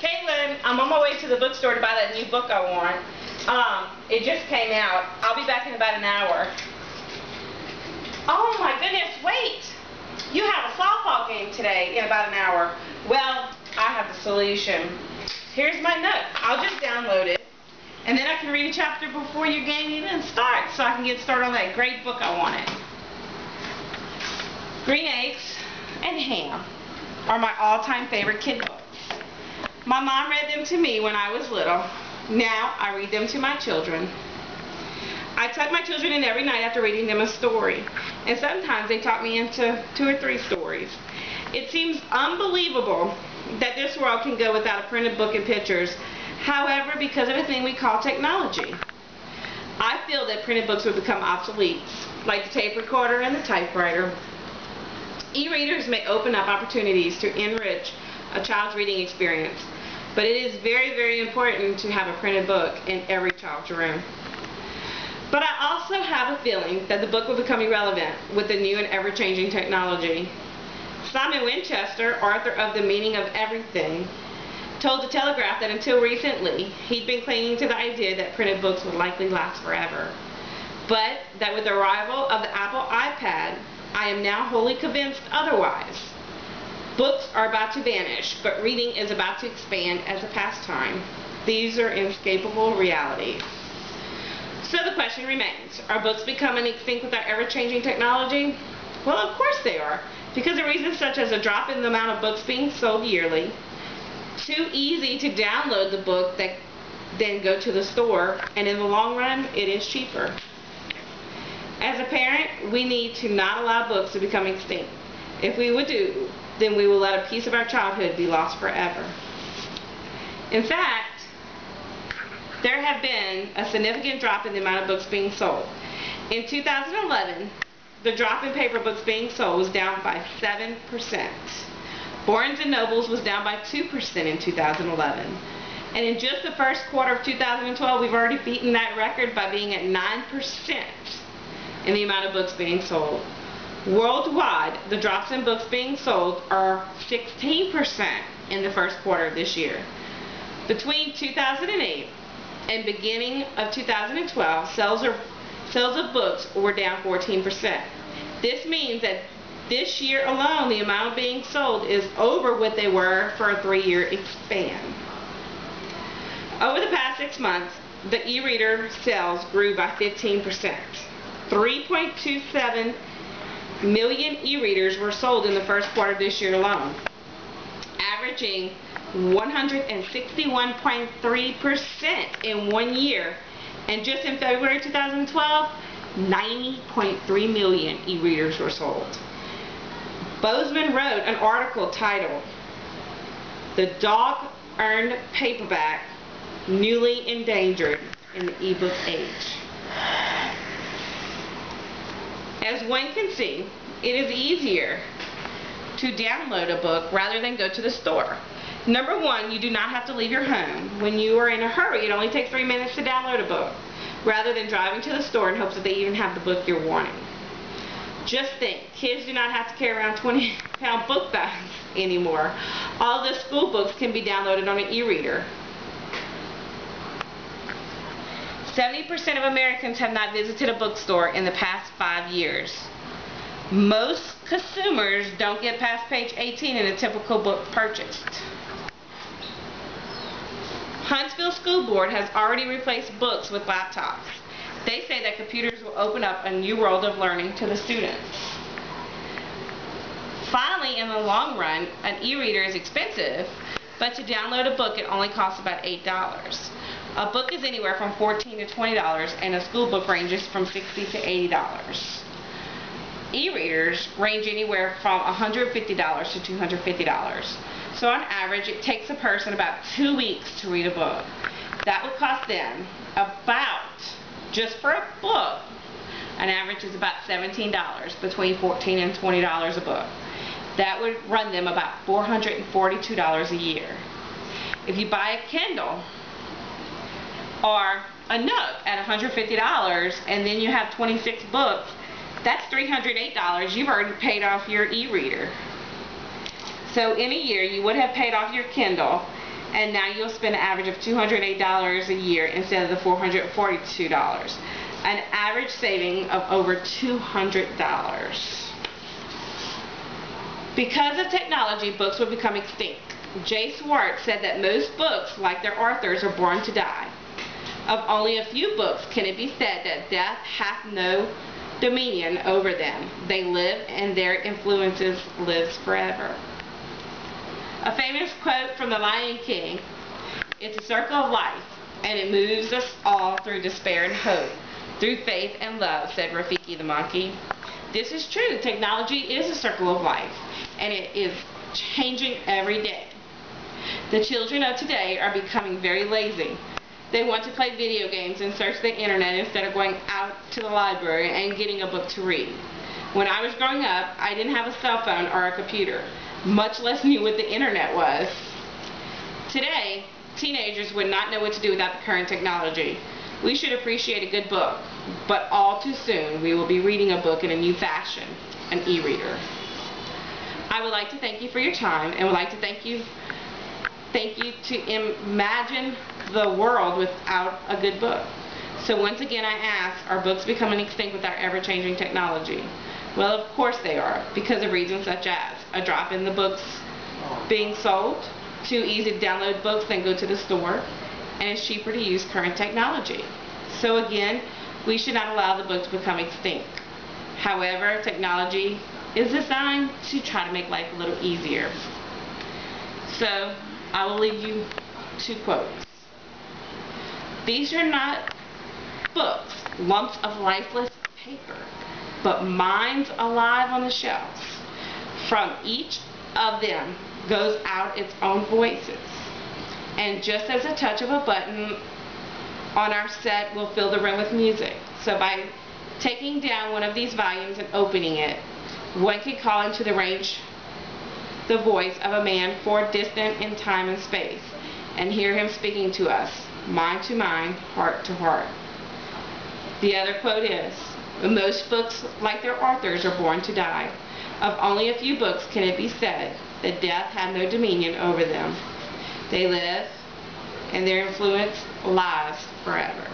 Caitlin, I'm on my way to the bookstore to buy that new book I want. It just came out. I'll be back in about an hour. Oh my goodness, wait! You have a softball game today in about an hour. Well, I have the solution. Here's my note. I'll just download it, and then I can read a chapter before your game even starts, so I can get started on that great book I wanted. Green Eggs and Ham are my all-time favorite kid books. My mom read them to me when I was little. Now I read them to my children. I tuck my children in every night after reading them a story, and sometimes they talk me into 2 or 3 stories. It seems unbelievable that this world can go without a printed book and pictures. However, because of a thing we call technology, I feel that printed books will become obsolete, like the tape recorder and the typewriter. E-readers may open up opportunities to enrich a child's reading experience, but it is very, very important to have a printed book in every child's room. But I also have a feeling that the book will become irrelevant with the new and ever-changing technology. Simon Winchester, author of The Meaning of Everything, told The Telegraph that until recently he'd been clinging to the idea that printed books would likely last forever, but that with the arrival of the Apple iPad, I am now wholly convinced otherwise. Books are about to vanish, but reading is about to expand as a pastime. These are inescapable realities. So the question remains, are books becoming extinct with our ever-changing technology? Well, of course they are, because of reasons such as a drop in the amount of books being sold yearly, too easy to download the book that then go to the store, and in the long run, it is cheaper. As a parent, we need to not allow books to become extinct. If we would do, then we will let a piece of our childhood be lost forever. In fact, there have been a significant drop in the amount of books being sold. In 2011, the drop in paper books being sold was down by 7%. Barnes & Nobles was down by 2% in 2011. And in just the first quarter of 2012, we've already beaten that record by being at 9% in the amount of books being sold. Worldwide, the drops in books being sold are 16% in the first quarter of this year. Between 2008 and beginning of 2012, sales of books were down 14%. This means that this year alone, the amount being sold is over what they were for a 3-year span. Over the past 6 months, the e-reader sales grew by 15%. 3.27 million e-readers were sold in the first quarter of this year alone, averaging 161.3% in 1 year. And just in February 2012, 90.3 million e-readers were sold. Bozeman wrote an article titled, "The Dog-Eared Paperback Newly Endangered in the E-Book Age." As one can see, it is easier to download a book rather than go to the store. Number one, you do not have to leave your home. When you are in a hurry, it only takes 3 minutes to download a book, rather than driving to the store in hopes that they even have the book you're wanting. Just think, kids do not have to carry around 20-pound book bags anymore. All the school books can be downloaded on an e-reader. 70% of Americans have not visited a bookstore in the past 5 years. Most consumers don't get past page 18 in a typical book purchased. Huntsville School Board has already replaced books with laptops. They say that computers will open up a new world of learning to the students. Finally, in the long run, an e-reader is expensive, but to download a book it only costs about $8. A book is anywhere from $14 to $20, and a school book ranges from $60 to $80. E-readers range anywhere from $150 to $250. So on average, it takes a person about 2 weeks to read a book. That would cost them about, just for a book, an average is about $17, between $14 and $20 a book. That would run them about $442 a year. If you buy a Kindle or a Nook at $150 and then you have 26 books, that's $308. You've already paid off your e-reader. So in a year you would have paid off your Kindle and now you'll spend an average of $208 a year instead of the $442. An average saving of over $200. Because of technology, books will become extinct. Jay Swartz said that most books, like their authors, are born to die. Of only a few books can it be said that death hath no dominion over them. They live, and their influences lives forever. A famous quote from The Lion King: "It's a circle of life, and it moves us all through despair and hope, through faith and love," said Rafiki the monkey. This is true. Technology is a circle of life, and it is changing every day. The children of today are becoming very lazy. They want to play video games and search the internet instead of going out to the library and getting a book to read. When I was growing up, I didn't have a cell phone or a computer, much less knew what the internet was. Today, teenagers would not know what to do without the current technology. We should appreciate a good book, but all too soon we will be reading a book in a new fashion, an e-reader. I would like to thank you for your time, and would like to thank you to imagine the world without a good book. So once again I ask, are books becoming extinct with our ever-changing technology? Well, of course they are, because of reasons such as a drop in the books being sold, too easy to download books and go to the store, and it's cheaper to use current technology. So again, we should not allow the book to become extinct. However, technology is designed to try to make life a little easier. So I will leave you two quotes. "These are not books, lumps of lifeless paper, but minds alive on the shelves. From each of them goes out its own voices. And just as a touch of a button on our set will fill the room with music. So by taking down one of these volumes and opening it, one can call into the range the voice of a man far distant in time and space, and hear him speaking to us, mind to mind, heart to heart." The other quote is, "Most books, like their authors, are born to die. Of only a few books can it be said that death had no dominion over them. They live, and their influence lies forever."